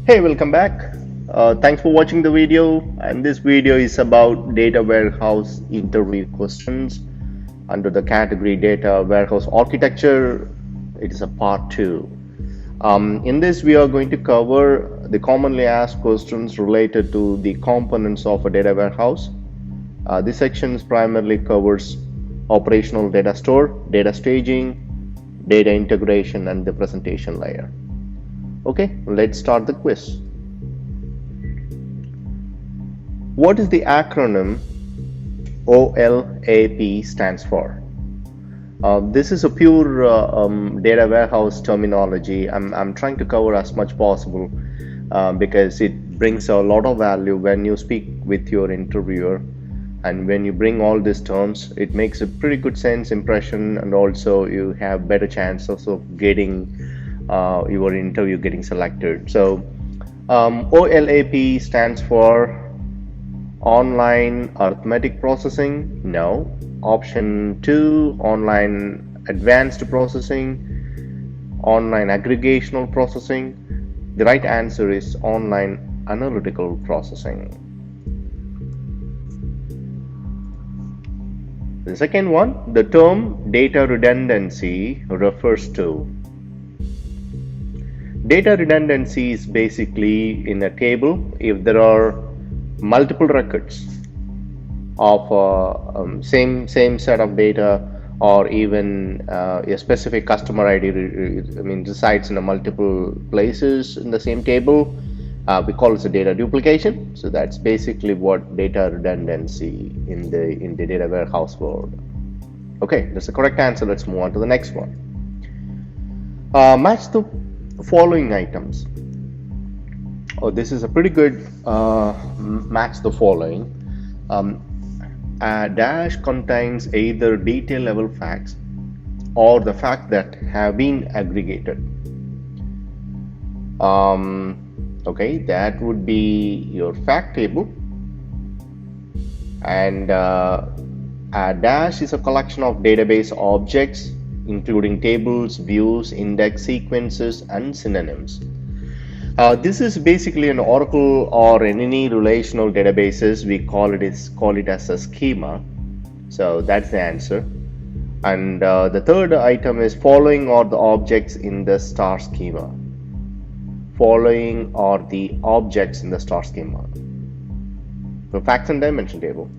Hey, welcome back. Thanks for watching the video. And this video is about data warehouse interview questions under the category data warehouse architecture. It is a part 2. In this, we are going to cover the commonly asked questions related to the components of a data warehouse. This section primarily covers operational data store, data staging, data integration, and the presentation layer. Okay, let's start the quiz. What is the acronym OLAP stands for? This is a pure data warehouse terminology. I'm trying to cover as much possible because it brings a lot of value when you speak with your interviewer, and when you bring all these terms, it makes a pretty good sense impression, and also you have better chances of getting your interview getting selected. So OLAP stands for online arithmetic processing. No. Option 2, online advanced processing, online aggregational processing. The right answer is online analytical processing. The second one, the term data redundancy refers to. Data redundancy is basically in a table if there are multiple records of same set of data, or even a specific customer ID resides in multiple places in the same table. We call it a data duplication. So that's basically what data redundancy in the data warehouse world. Okay, that's the correct answer. Let's move on to the next one. Match the following items. Oh, this is a pretty good match the following. A dash contains either detail level facts or the fact that have been aggregated. Okay, that would be your fact table, and a dash is a collection of database objects including tables, views, index, sequences, and synonyms. This is basically an Oracle or in any relational databases. We call it as a schema. So that's the answer. And the third item is following are the objects in the star schema. Following are the objects in the star schema. So facts and dimension table.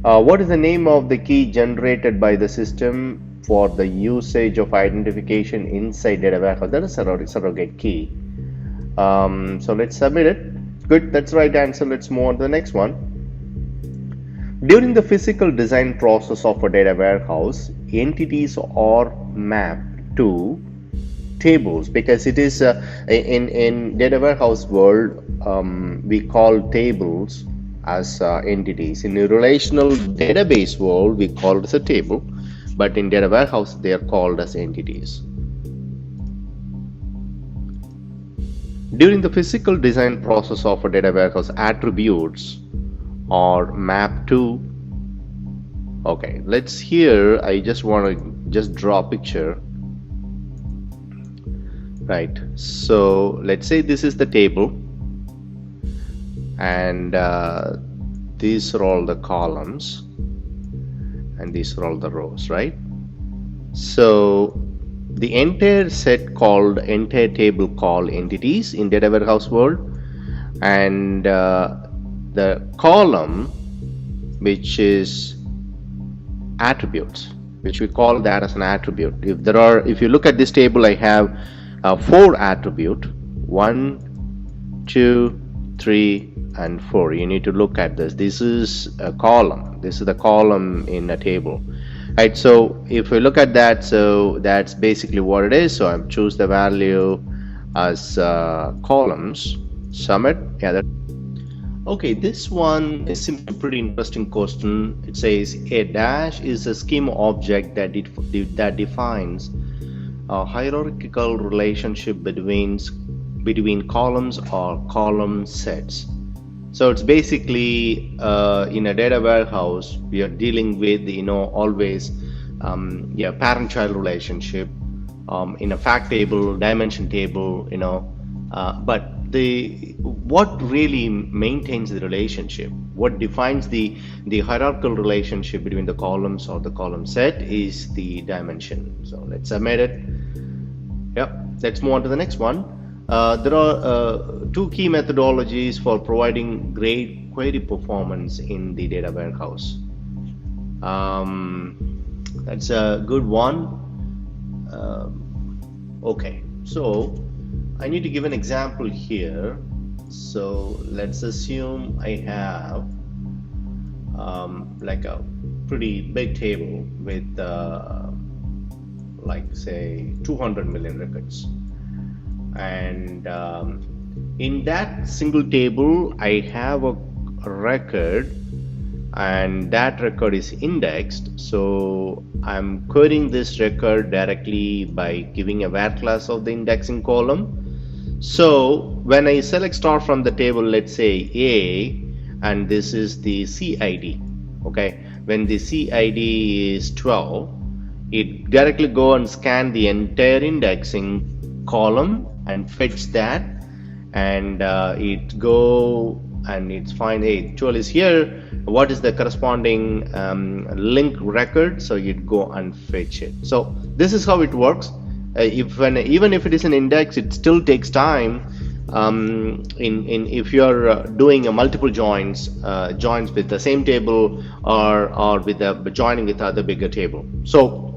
What is the name of the key generated by the system for the usage of identification inside data warehouse? That is a surrogate key. So let's submit it. Good, that's the right answer. Let's move on to the next one. During the physical design process of a data warehouse, entities are mapped to tables, because it is in data warehouse world we call tables as entities. In the relational database world we call it as a table, but in data warehouse they are called as entities. During the physical design process of a data warehouse, attributes are mapped to. Okay, let's here I just want to draw a picture. Right, so let's say this is the table, and these are all the columns, and these are all the rows, right? So the entire table called entities in data warehouse world, and the column which is attributes, which we call that as an attribute. If you look at this table, I have 4 attribute, 1, 2, 3, and 4. You need to look at this. This is a column. This is the column in a table. Right, so if we look at that, so that's basically what it is. So I choose the value as columns, submit. Yeah. Okay, this one is simply a pretty interesting question. It says a dash is a schema object that defines a hierarchical relationship between columns or column sets. So it's basically in a data warehouse we are dealing with always parent-child relationship in a fact table, dimension table, but what really maintains the relationship, what defines the hierarchical relationship between the columns or the column set is the dimension. So let's submit it. Yep, let's move on to the next one. There are two key methodologies for providing great query performance in the data warehouse. That's a good one. Okay, so I need to give an example here. So let's assume I have like a pretty big table with like say 200 million records, and in that single table I have a record, and that record is indexed. So I'm querying this record directly by giving a var class of the indexing column. So when I select star from the table, let's say A, and this is the CID, okay, when the CID is 12, it directly go and scan the entire indexing column and fetch that, and it go and it's find, hey, 12 is here, what is the corresponding link record, so you'd go and fetch it. So this is how it works. Even if it is an index, it still takes time if you're doing a multiple joins with the same table, or with joining with other bigger table. So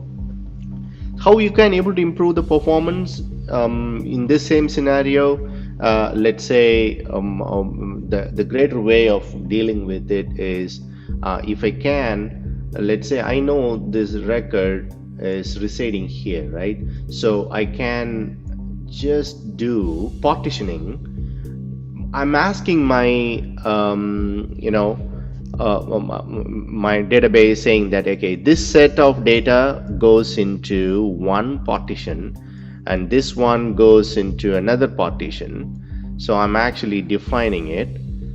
how you can able to improve the performance in this same scenario, let's say the greater way of dealing with it is, if I can, let's say I know this record is residing here, right? So I can just do partitioning. I'm asking my my database, saying that okay, this set of data goes into one partition and this one goes into another partition. So I'm actually defining it.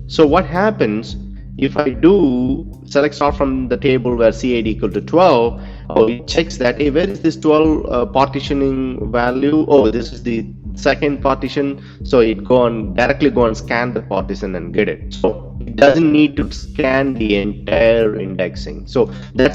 So what happens if I do select star from the table where CID equal to 12, it checks that, hey, where is this 12 partitioning value? Oh, this is the second partition. So it directly go and scan the partition and get it. So it doesn't need to scan the entire indexing. So that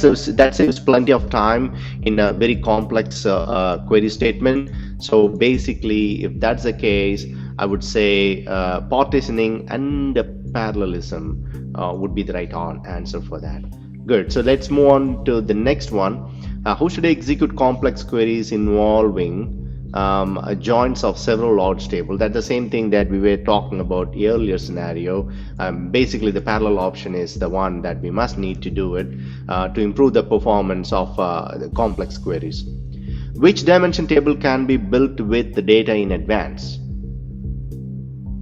saves plenty of time in a very complex query statement. So basically, if that's the case, I would say partitioning and parallelism would be the right answer for that. Good. So let's move on to the next one. How should I execute complex queries involving joins of several large tables? That's the same thing that we were talking about earlier scenario. Basically, the parallel option is the one that we must need to do it to improve the performance of the complex queries. Which dimension table can be built with the data in advance?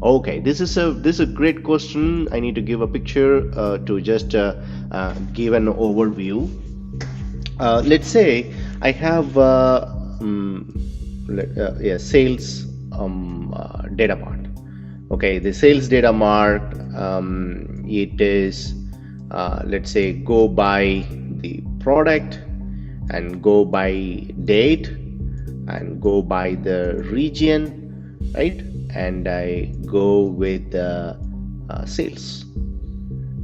Okay, this is a great question. I need to give a picture to just give an overview. Let's say I have sales data mart. Okay, the sales data mart, it is let's say go by the product and go by date and go by the region, right? And I go with the sales,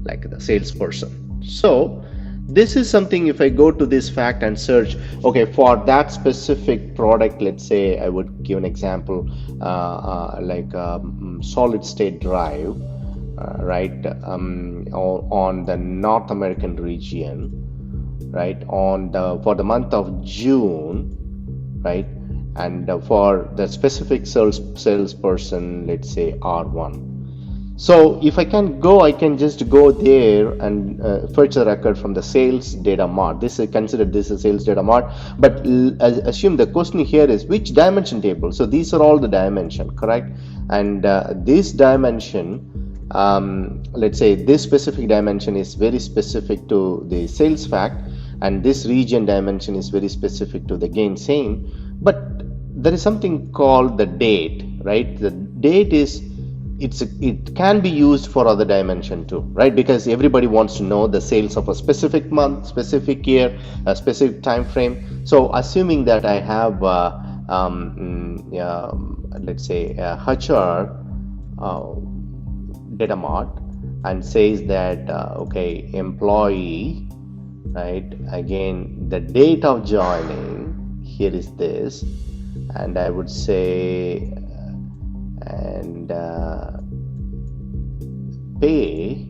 like the salesperson. So this is something, if I go to this fact and search, okay, for that specific product, let's say I would give an example like solid state drive, right, on the North American region, right, for the month of June, right, and for the specific salesperson, let's say R1. So if I can go, I can just go there and fetch a record from the sales data mart. This is considered this is sales data mart, but assume the question here is which dimension table. So these are all the dimension, correct? And this dimension, let's say this specific dimension is very specific to the sales fact, and this region dimension is very specific to the gain same. But there is something called the date, right? The date is it can be used for other dimension too, right? Because everybody wants to know the sales of a specific month, specific year, a specific time frame. So assuming that I have let's say HR uh, data mart and says that okay, employee, right, again the date of joining here is this, and I would say and pay.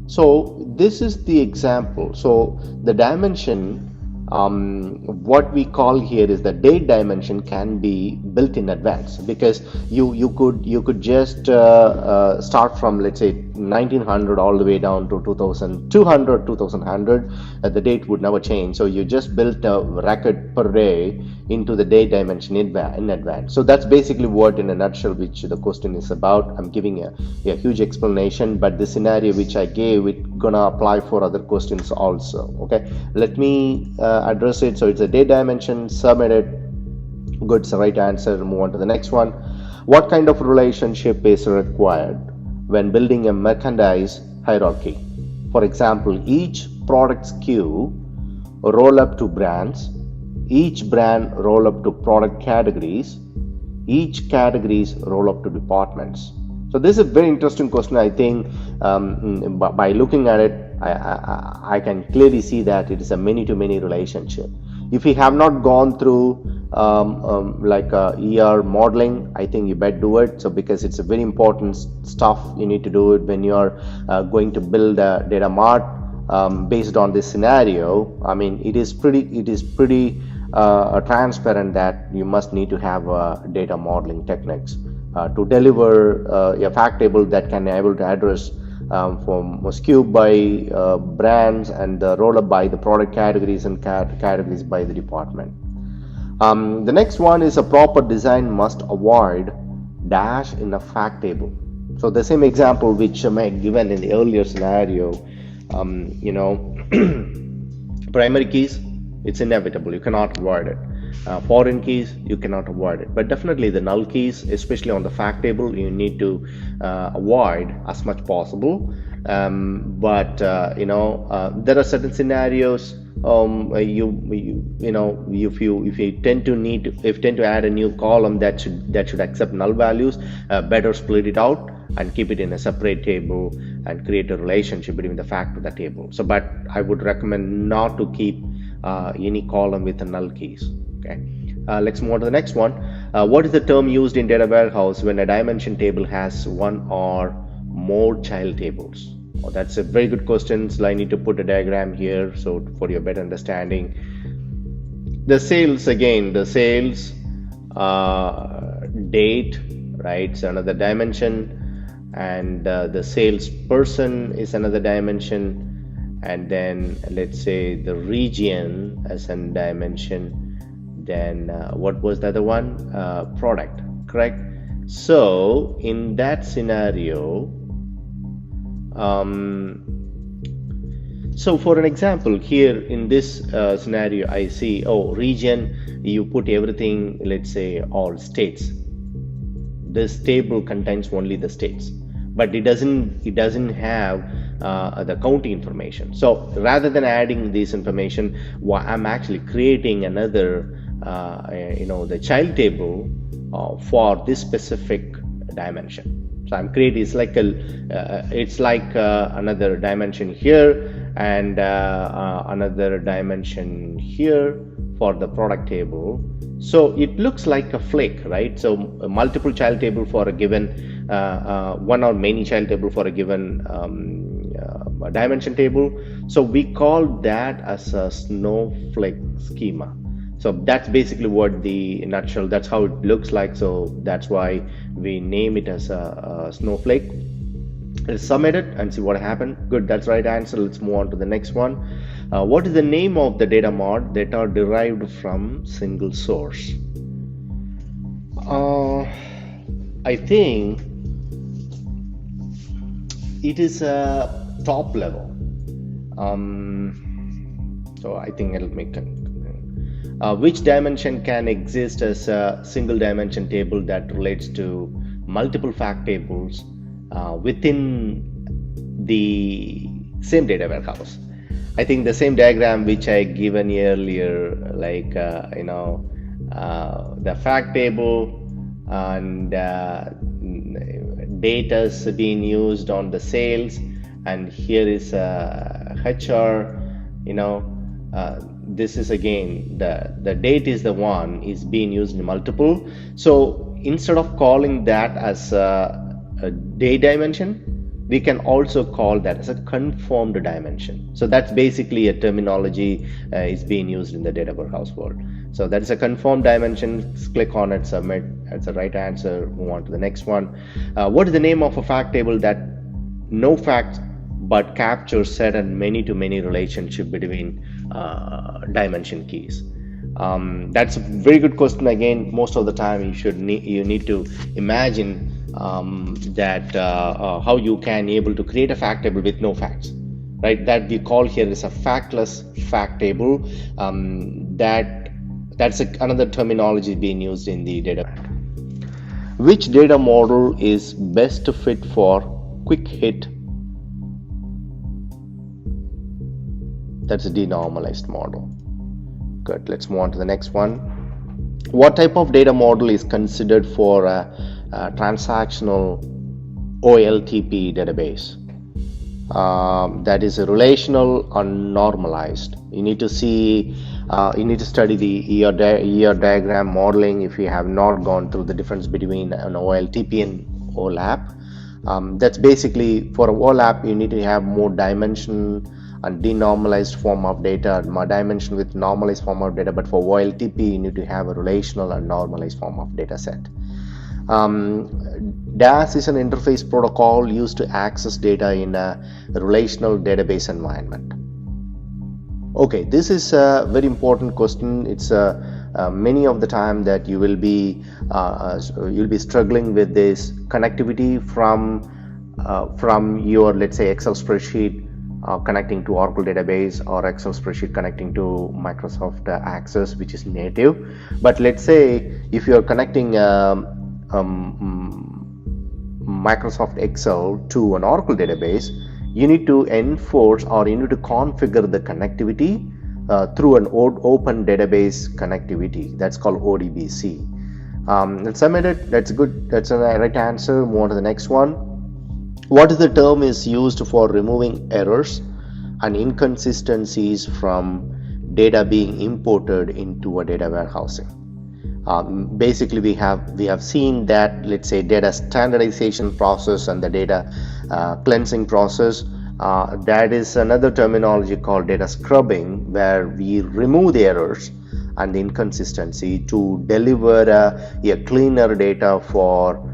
So this is the example. So the dimension, what we call here is the date dimension can be built in advance, because you could just start from, let's say, 1900 all the way down to 2200, 2100. The date would never change, so you just built a record per day into the date dimension in advance. So that's basically what, in a nutshell, which the question is about. I'm giving a huge explanation, but the scenario which I gave, it gonna apply for other questions also. Okay, let me address it. So it's a date dimension, submit it. Good, it's the right answer. Move on to the next one. What kind of relationship is required when building a merchandise hierarchy? For example, each product SKU roll up to brands, each brand roll up to product categories, each categories roll up to departments. So this is a very interesting question. I think by looking at it, I can clearly see that it is a many-to-many relationship. If you have not gone through like ER modeling, I think you better do it. So because it's a very important stuff, you need to do it when you're going to build a data mart based on this scenario. I mean, it is pretty transparent that you must need to have data modeling techniques to deliver a fact table that can be able to address from SKU by brands, and roll up by the product categories, and categories by the department. The next one is a proper design must avoid dash in a fact table. So the same example which I may have given in the earlier scenario, you know, primary keys, it's inevitable, you cannot avoid it. Foreign keys, you cannot avoid it, but definitely the null keys, especially on the fact table, you need to avoid as much possible. But you know, there are certain scenarios, you know, if you tend to add a new column that should accept null values, better split it out and keep it in a separate table and create a relationship between the fact and the table. So, but I would recommend not to keep any column with the null keys. Okay, let's move on to the next one. What is the term used in data warehouse when a dimension table has one or more child tables? Oh, that's a very good question. So I need to put a diagram here so for your better understanding. The sales, again, the sales date, right? So another dimension, and the salesperson is another dimension, and then let's say the region as a dimension. Then what was the other one? Product, correct? So in that scenario, so for an example here in this scenario, I see, oh, region, you put everything, let's say all states. This table contains only the states, but it doesn't have the county information. So rather than adding this information, I'm actually creating another you know, the child table for this specific dimension. So I'm creating, it's like another dimension here, and another dimension here for the product table. So it looks like a flake, right? So a multiple child table for a given one or many child table for a given dimension table. So we call that as a snowflake schema. So that's basically what the nutshell, that's how it looks like. So that's why we name it as a snowflake. Let's submit it and see what happened. Good, that's right answer. Let's move on to the next one. What is the name of the data mart that are derived from single source? I think it is a top level. So I think it'll make which dimension can exist as a single dimension table that relates to multiple fact tables within the same data warehouse? I think the same diagram which I given earlier, like you know, the fact table and data is being used on the sales, and here is HR, you know, this is again the date is the one is being used in multiple. So instead of calling that as a date dimension, we can also call that as a confirmed dimension. So that's basically a terminology is being used in the data warehouse world. So that is a confirmed dimension. Click on it, submit. That's the right answer. Move on to the next one. What is the name of a fact table that no facts but captures set and many-to-many relationship between dimension keys? That's a very good question. Again, most of the time you need to imagine that how you can able to create a fact table with no facts, right? That we call here is a factless fact table. That's another terminology being used in the data. Which data model is best fit for quick hit? That's a denormalized model. Good. Let's move on to the next one. What type of data model is considered for a transactional OLTP database? That is a relational unnormalized. You need to see, you need to study the ER diagram modeling if you have not gone through the difference between an OLTP and OLAP. That's basically for OLAP you need to have more dimension and denormalized form of data, more dimension with normalized form of data, but for OLTP you need to have a relational and normalized form of data set. DAS is an interface protocol used to access data in a relational database environment. Okay, this is a very important question. It's many of the time that you will be you'll be struggling with this connectivity from your, let's say, Excel spreadsheet connecting to Oracle database, or Excel spreadsheet connecting to Microsoft Access, which is native. But let's say if you're connecting Microsoft Excel to an Oracle database, you need to enforce or you need to configure the connectivity through an open database connectivity. That's called ODBC. Let's submit it. That's good. That's the right answer. Move on to the next one. What is the term is used for removing errors and inconsistencies from data being imported into a data warehousing? Basically, we have seen that, let's say, data standardization process and the data cleansing process. That is another terminology called data scrubbing, where we remove the errors and the inconsistency to deliver a cleaner data for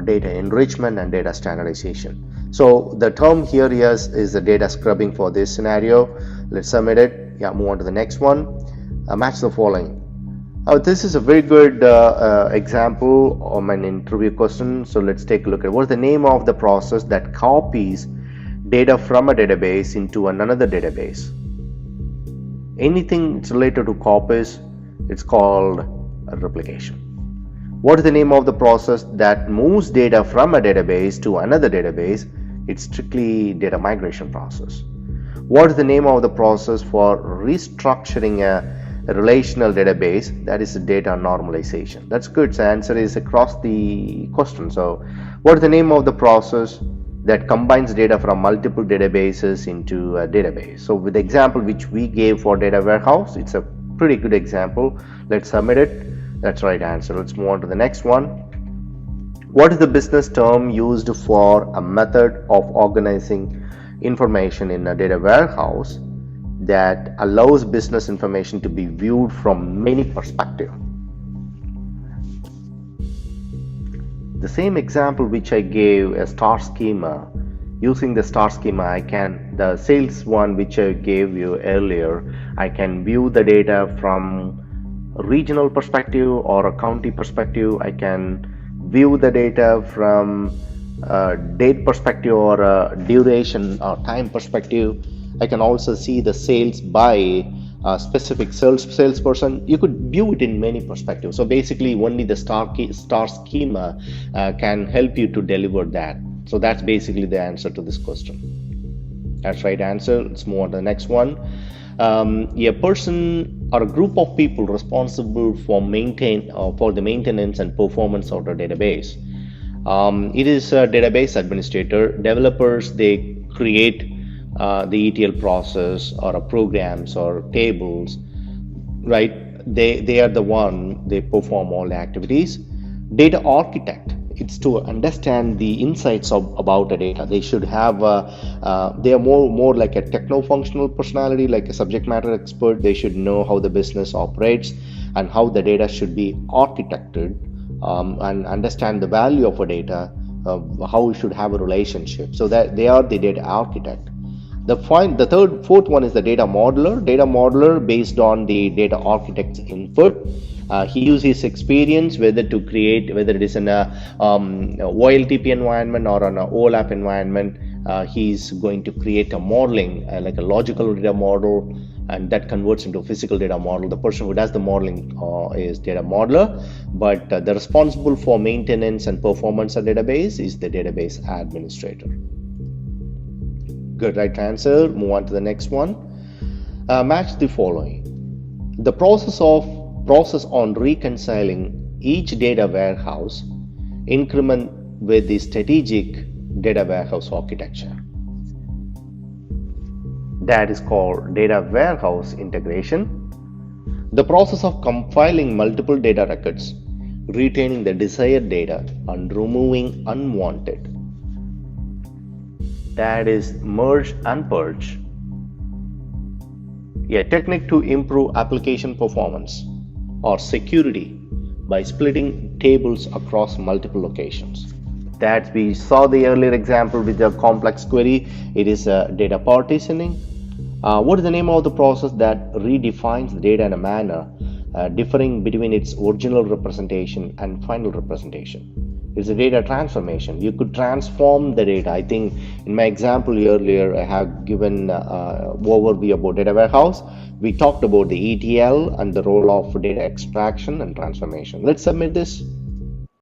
data enrichment and data standardization. So the term here is the data scrubbing for this scenario. Let's submit it. Yeah, move on to the next one. Match the following. This is a very good example of an interview question. So let's take a look at what's the name of the process that copies data from a database into another database. Anything related to copies, it's called a replication. What is the name of the process that moves data from a database to another database? It's strictly data migration process. What is the name of the process for restructuring a relational database? That is data normalization. That's good. So answer is across the question. So what is the name of the process that combines data from multiple databases into a database? So with the example which we gave for data warehouse, it's a pretty good example. Let's submit it. That's the right answer. Let's move on to the next one. What is the business term used for a method of organizing information in a data warehouse that allows business information to be viewed from many perspectives? The same example which I gave, a star schema. Using the star schema, the sales one which I gave you earlier, I can view the data from a regional perspective or a county perspective. I can view the data from a date perspective or a duration or time perspective. I can also see the sales by a specific salesperson. You could view it in many perspectives. So basically only the star schema can help you to deliver that. So that's basically the answer to this question. That's right answer. Let's move on to the next one. A person or a group of people responsible for the maintenance and performance of the database. It is a database administrator. Developers, they create the ETL process or programs or tables, right? They are the one, they perform all the activities. Data architect, it's to understand the insights about the data. They should have they are more like a techno-functional personality, like a subject matter expert. They should know how the business operates and how the data should be architected, and understand the value of a data, how we should have a relationship. So that they are the data architect. Fourth one is the data modeler. Data modeler, based on the data architect's input, he uses his experience whether it is in a OLTP environment or on a OLAP environment. He's going to create a modeling, like a logical data model, and that converts into a physical data model. The person who does the modeling is data modeler, but the responsible for maintenance and performance of database is the database administrator. Good, right answer. Move on to the next one. Match the following. The process on reconciling each data warehouse increment with the strategic data warehouse architecture. That is called data warehouse integration. The process of compiling multiple data records, retaining the desired data, and removing unwanted. That is merge and purge. A technique to improve application performance or security by splitting tables across multiple locations. That we saw the earlier example with the complex query. It is data partitioning. What is the name of the process that redefines the data in a manner differing between its original representation and final representation? It's a data transformation. You could transform the data. I think in my example earlier, I have given overview about data warehouse. We talked about the ETL and the role of data extraction and transformation. Let's submit this.